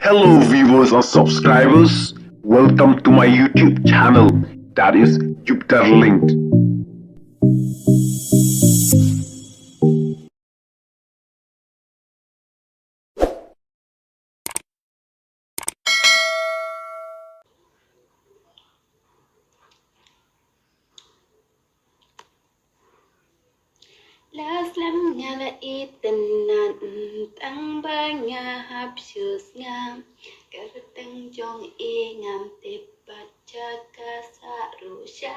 Hello viewers or subscribers, welcome to my YouTube channel that is Jupiter linked. Last lam nga la itenan tang ba nga hapsyus nga karatang jong ngam te baca kasaru sya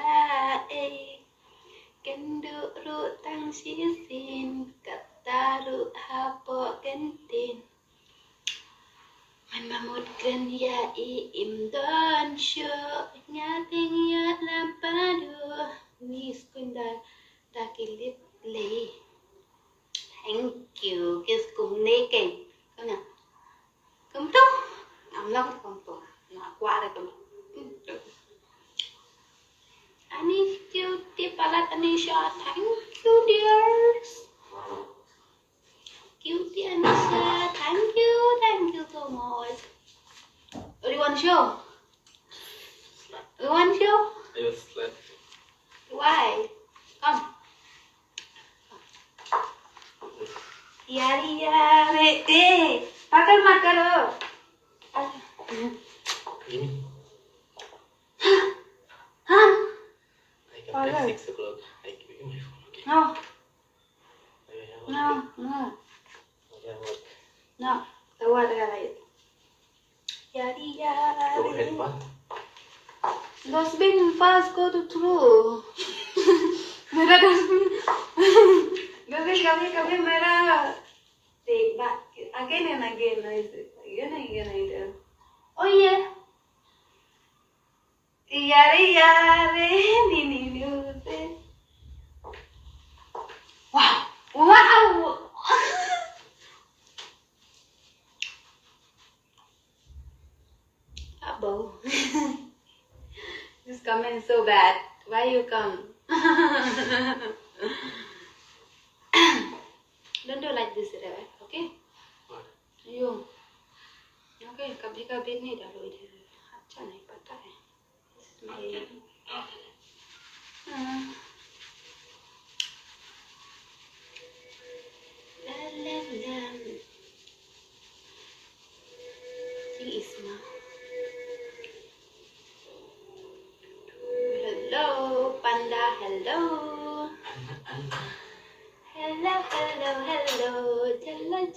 kendu ru tang sisin kataru hapo kentin man mamut ken ya im don syo nga ting ya lampadu nis kundal takilit Lê. Thank you. Kiss cùng nê kèm. Không nào. Cầm túc. Nằm lông con tổ. Nó qua đây cầm. Cutie palat Anisha. Thank you dears. Cutie Anisha. Thank you. Thank you so much. Oh, you want to show? You want to show? I was slept. Why? Come. Yari yari, pakai makaro. Ini. Hah? I come back 6 o'clock. I give you my phone, okay? No. I No. work. No. The water light. Yari Go ahead, yari. what? Dustbin fast go to through. Mera dustbin. कभी मेरा देख बात again and again again oh yeah yare ni wow Abo. This comment so bad. Why you come? Don't do like this, right? Okay? What? You. Okay, कभी नहीं डालो इधर. अच्छा नहीं पता है. La. Sing Isma. Hello, panda. Hello. Hello,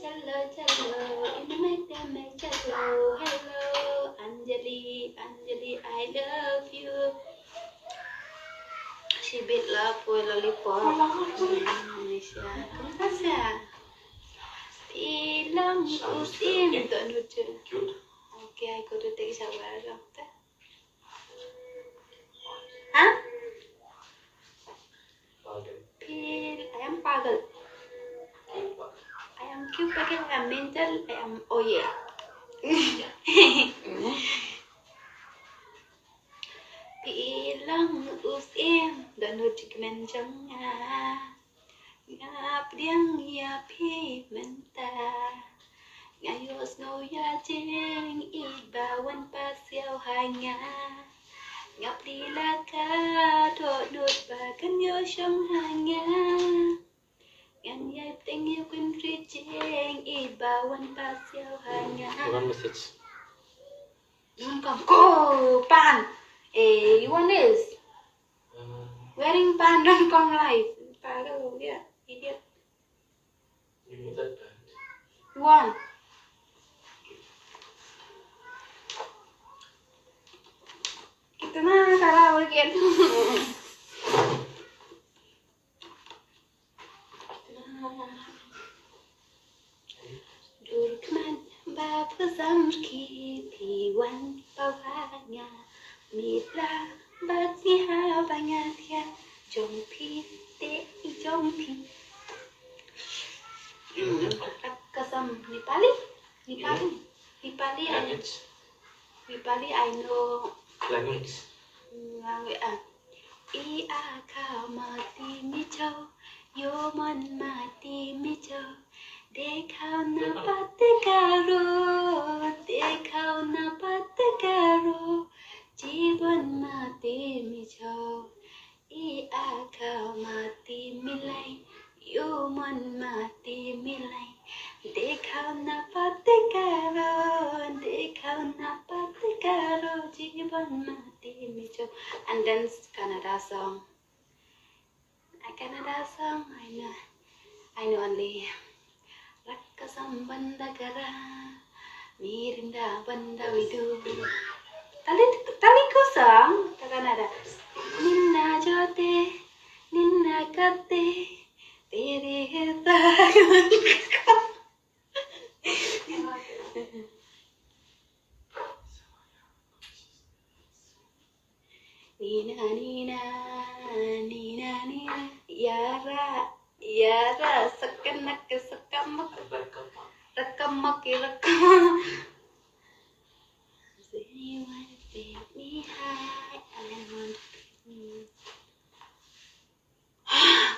cello, in the make cello, hello, Anjali, I love you. She bit love for lollipop. Anisha, Khasi. Ilang usim, don't know. Cute. Okay, I go to take a shower after. Huh? I am pagal. I am cute, I am mental, I am oh yeah. Ilang usim dan hujik menjang ngap diang ya pi menta ngayos no ya jeng ibawan pasiao hanya ngap dilaka thot nut ba kan yo shong hanya ngan yai ting yêu quên ri jeng ibawan pasiao hanya One message. Nongbam go pan. You want this? Wearing pan don't come live. Paro, yeah, idiot. You need that pant. You want? Kita na salah weekend. Durkman bapa zamki piwan bawanya mitla batnya banyak ya jongpi te jongpi kasam Nepali I know Language. Ia ka mati micho yo man mati micho Dekha na pate karo mati mi cho I a khao mati mi lai yêu mon mati mi lai de khao na pate karo jiban mati mi cho. And then Canada song. A Canada song I know only Rakka sambandha kara mirinda banda vidu. Tali ko song ta Canada. Ninna jote ninna kate tere hirtagan ko. Nina nina nina nina yara sakamak rakamak So you wanna take me high and want to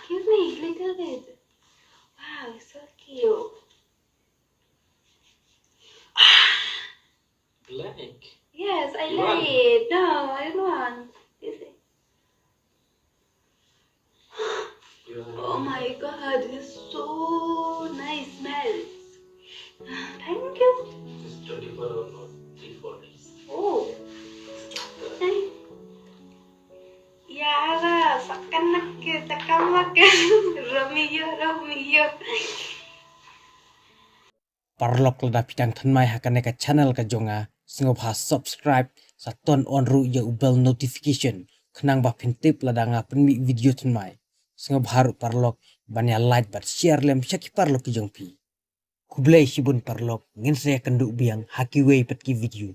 give me a little bit. Wow, so cute. Blank. Yes, I You like want? it. No, I don't want. This is... Oh my god, it's so nice smells. Thank you. It's 24 hours, not 3-4 days. Oh. Thank Yara, sakanak takamak Romeo. Parlok lada pitang thanmai hakane ka channel ka jonga singop ha subscribe sa ton on ru ya bell notification khnang ba phintip lada nga penmi video thanmai singop haru parlok banya like but share lem shaki parlok ki jongpi kublai sibun parlok ngin se kandu biang hakiwei petki video